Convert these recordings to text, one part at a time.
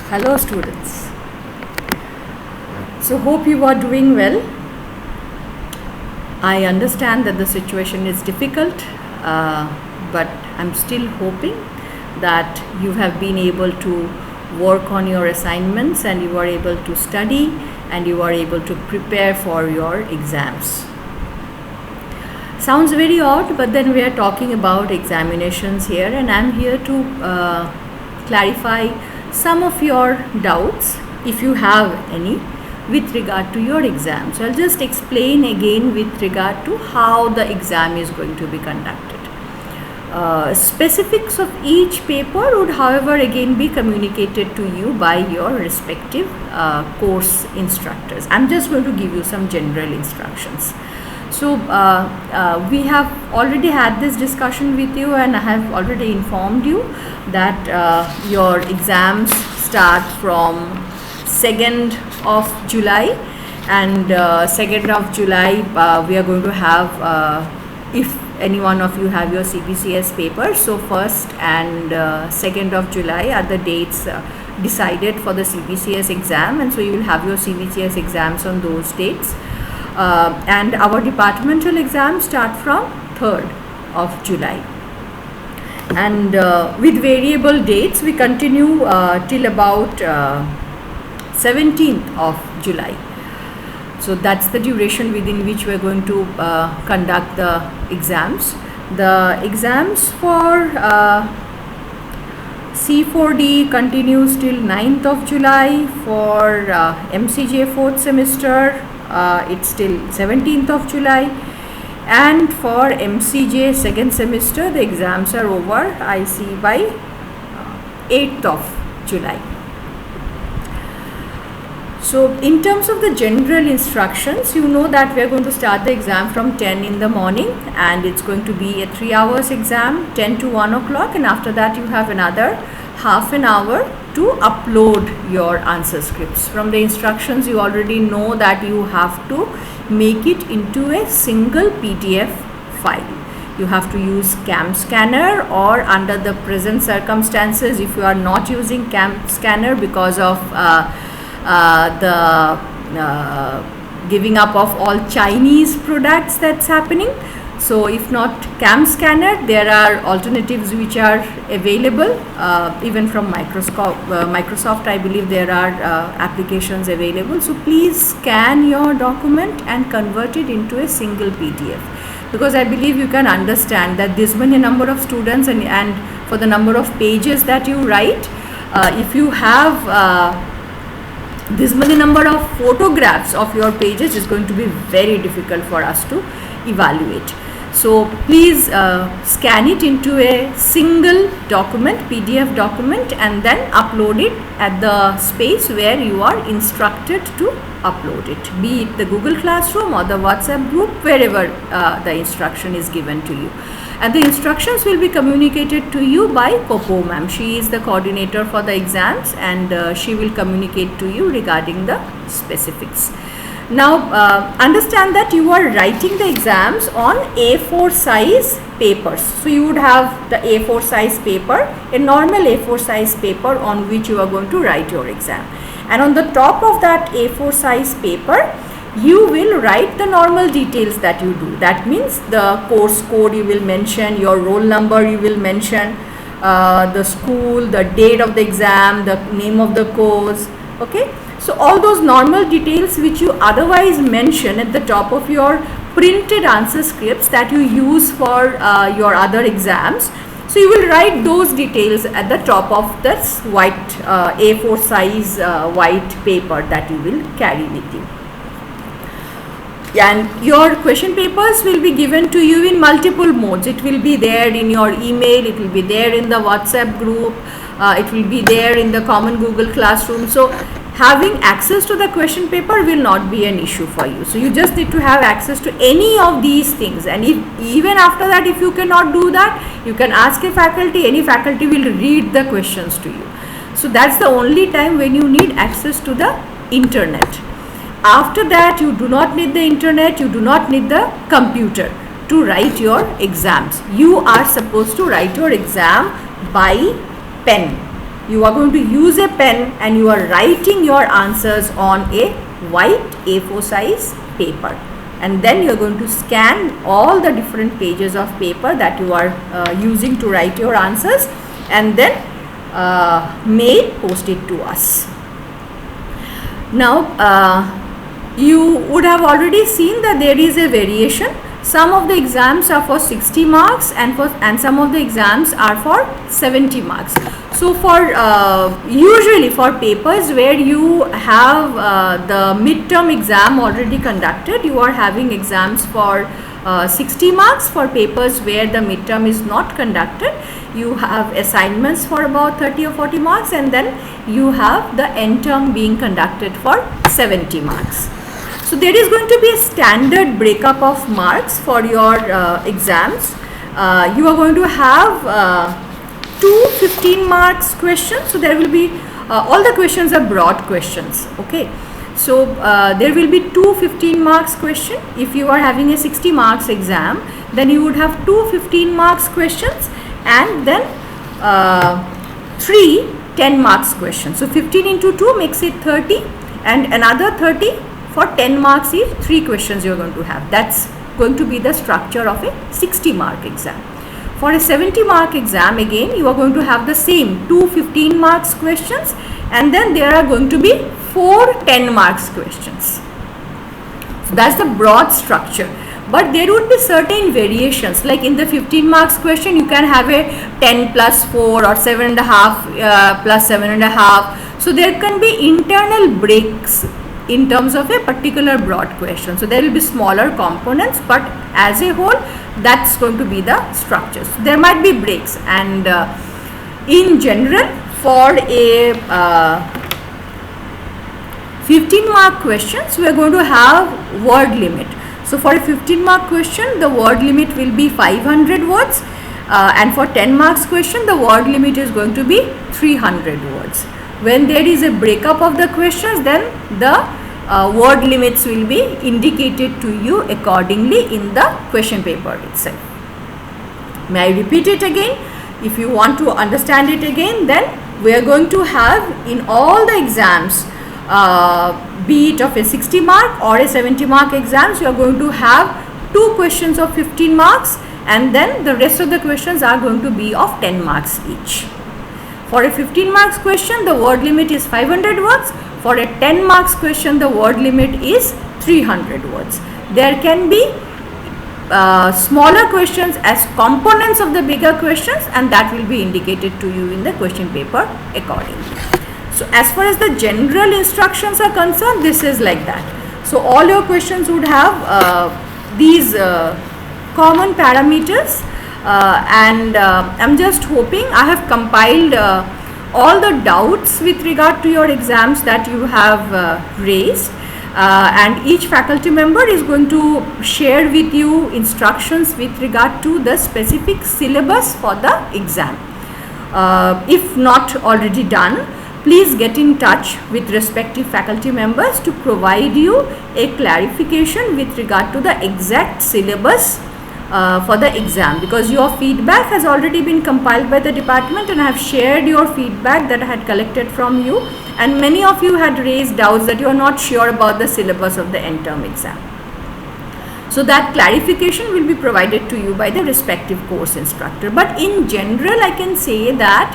Hello students. So hope you are doing well. I understand that the situation is difficult, but I'm still hoping that you have been able to work on your assignments and you are able to study and you are able to prepare for your exams. Sounds very odd, but then we are talking about examinations here, and I'm here to clarify some of your doubts, if you have any, with regard to your exam. So I'll just explain again with regard to how the exam is going to be conducted. Specifics of each paper would, however, again be communicated to you by your respective course instructors. I'm just going to give you some general instructions. So we have already had this discussion with you, and I have already informed you that your exams start from 2nd of July, and 2nd of July we are going to have, if any one of you have your CBCS paper, so 1st and 2nd of July are the dates decided for the CBCS exam, and so you will have your CBCS exams on those dates. And our departmental exams start from 3rd of July, and with variable dates we continue till about 17th of July. So that's the duration within which we are going to conduct the exams. The exams for C4D continues till 9th of July. For MCJ 4th semester it's till 17th of July, and for MCJ 2nd semester the exams are over, I see, by 8th of July. So in terms of the general instructions, you know that we are going to start the exam from 10 in the morning, and it's going to be a 3 hours exam, 10 to 1 o'clock, and after that you have another half an hour to upload your answer scripts. From the instructions you already know that you have to make it into a single PDF file. You have to use CAM scanner, or under the present circumstances, if you are not using CAM scanner because of the giving up of all Chinese products that's happening, so if not CAM scanner, there are alternatives which are available, even from Microsoft. I believe there are applications available. So please scan your document and convert it into a single PDF, because I believe you can understand that this many number of students and for the number of pages that you write, if you have this many number of photographs of your pages, is going to be very difficult for us to evaluate. So please scan it into a single document, PDF document, and then upload it at the space where you are instructed to upload it, be it the Google Classroom or the WhatsApp group, wherever the instruction is given to you. And the instructions will be communicated to you by Coco ma'am. She is the coordinator for the exams, and she will communicate to you regarding the specifics. Now understand that you are writing the exams on A4 size papers. So you would have the A4 size paper, a normal A4 size paper on which you are going to write your exam, and on the top of that A4 size paper you will write the normal details that you do. That means the course code you will mention, your roll number you will mention, the school, the date of the exam, the name of the course, okay. So all those normal details which you otherwise mention at the top of your printed answer scripts that you use for your other exams, so you will write those details at the top of this white A4 size white paper that you will carry with you. And your question papers will be given to you in multiple modes. It will be there in your email, it will be there in the WhatsApp group, it will be there in the common Google Classroom. So having access to the question paper will not be an issue for you. So you just need to have access to any of these things, and even after that, if you cannot do that, you can ask a faculty. Any faculty will read the questions to you. So that's the only time when you need access to the internet. After that, you do not need the internet, you do not need the computer to write your exams. You are supposed to write your exam by pen. you are going to use a pen and you are writing your answers on a white A4 size paper, and then you are going to scan all the different pages of paper that you are using to write your answers, and then post it to us. Now you would have already seen that there is a variation. Some of the exams are for 60 marks and some of the exams are for 70 marks. So for usually for papers where you have the midterm exam already conducted, you are having exams for 60 marks. For papers where the midterm is not conducted, you have assignments for about 30 or 40 marks, and then you have the end term being conducted for 70 marks. So there is going to be a standard breakup of marks for your exams. You are going to have two 15 marks questions. So there will be all the questions are broad questions. Okay. So there will be two 15 marks question. If you are having a 60 marks exam, then you would have two 15 marks questions, and then three 10 marks questions. So 15 into 2 makes it 30, and another 30 for 10 marks is 3 questions you are going to have. That's going to be the structure of a 60 mark exam. For a 70 mark exam, again you are going to have the same two 15 marks questions, and then there are going to be 4 10 marks questions. So that's the broad structure. But there would be certain variations, like in the 15 marks question you can have a 10 plus 4 or 7.5 plus 7.5. So there can be internal breaks in terms of a particular broad question. So there will be smaller components, but as a whole that's going to be the structures. There might be breaks, and in general for a 15 mark questions we are going to have word limit. So for a 15 mark question the word limit will be 500 words, and for 10 marks question the word limit is going to be 300 words. When there is a breakup of the questions, then the word limits will be indicated to you accordingly in the question paper itself. May I repeat it again? If you want to understand it again, then we are going to have in all the exams, be it of a 60 mark or a 70 mark exams, you are going to have two questions of 15 marks, and then the rest of the questions are going to be of 10 marks each. For a 15 marks question the word limit is 500 words. For a 10 marks question the word limit is 300 words. There can be smaller questions as components of the bigger questions, and that will be indicated to you in the question paper accordingly. So as far as the general instructions are concerned, this is like that. So all your questions would have these common parameters, and I'm just hoping I have compiled all the doubts with regard to your exams that you have raised, and each faculty member is going to share with you instructions with regard to the specific syllabus for the exam. If not already done, please get in touch with respective faculty members to provide you a clarification with regard to the exact syllabus for the exam, because your feedback has already been compiled by the department, and I have shared your feedback that I had collected from you, and many of you had raised doubts that you are not sure about the syllabus of the end term exam. So that clarification will be provided to you by the respective course instructor. But in general I can say that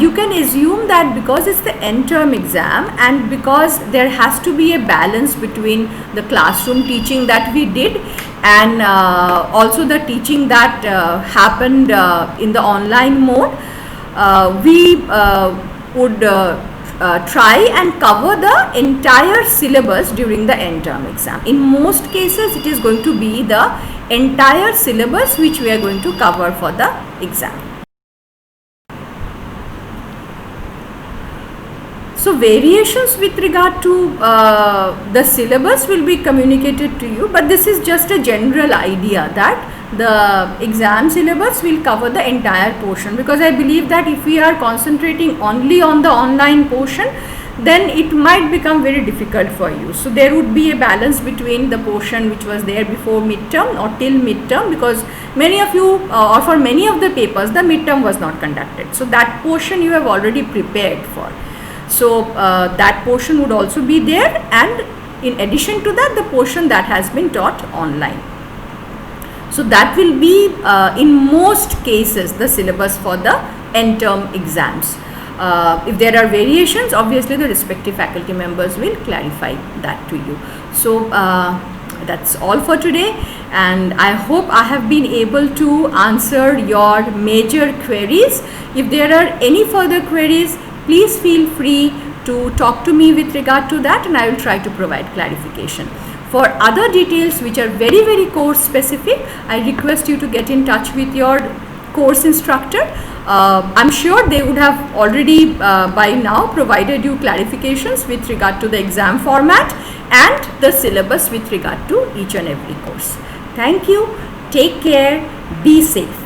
you can assume that because it's the end term exam, and because there has to be a balance between the classroom teaching that we did and also the teaching that happened in the online mode, we would try and cover the entire syllabus during the end term exam. In most cases it is going to be the entire syllabus which we are going to cover for the exam. So variations with regard to the syllabus will be communicated to you, but this is just a general idea that the exam syllabus will cover the entire portion, because I believe that if we are concentrating only on the online portion, then it might become very difficult for you. So there would be a balance between the portion which was there before midterm or till midterm, because many of you or for many of the papers the midterm was not conducted. So that portion you have already prepared for. So that portion would also be there, and in addition to that, the portion that has been taught online. So that will be in most cases the syllabus for the end term exams. If there are variations, obviously the respective faculty members will clarify that to you. So that's all for today, and I hope I have been able to answer your major queries. If there are any further queries, please feel free to talk to me with regard to that, and I will try to provide clarification. For other details which are very, very course specific, I request you to get in touch with your course instructor. I'm sure they would have already by now provided you clarifications with regard to the exam format and the syllabus with regard to each and every course. Thank you. Take care. Be safe.